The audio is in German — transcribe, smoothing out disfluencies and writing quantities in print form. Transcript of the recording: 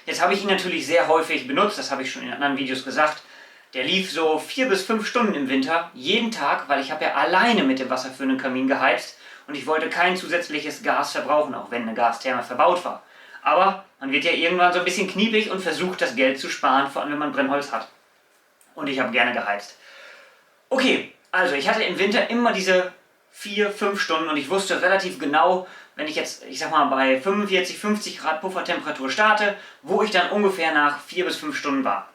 Jetzt habe ich ihn natürlich sehr häufig benutzt, das habe ich schon in anderen Videos gesagt. Der lief so 4 bis 5 Stunden im Winter, jeden Tag, weil ich habe ja alleine mit dem wasserführenden Kamin geheizt und ich wollte kein zusätzliches Gas verbrauchen, auch wenn eine Gastherme verbaut war. Aber man wird ja irgendwann so ein bisschen kniepig und versucht, das Geld zu sparen, vor allem wenn man Brennholz hat. Und ich habe gerne geheizt. Okay, also ich hatte im Winter immer diese 4, 5 Stunden und ich wusste relativ genau, wenn ich jetzt, ich sag mal, bei 45, 50 Grad Puffertemperatur starte, wo ich dann ungefähr nach 4 bis 5 Stunden war.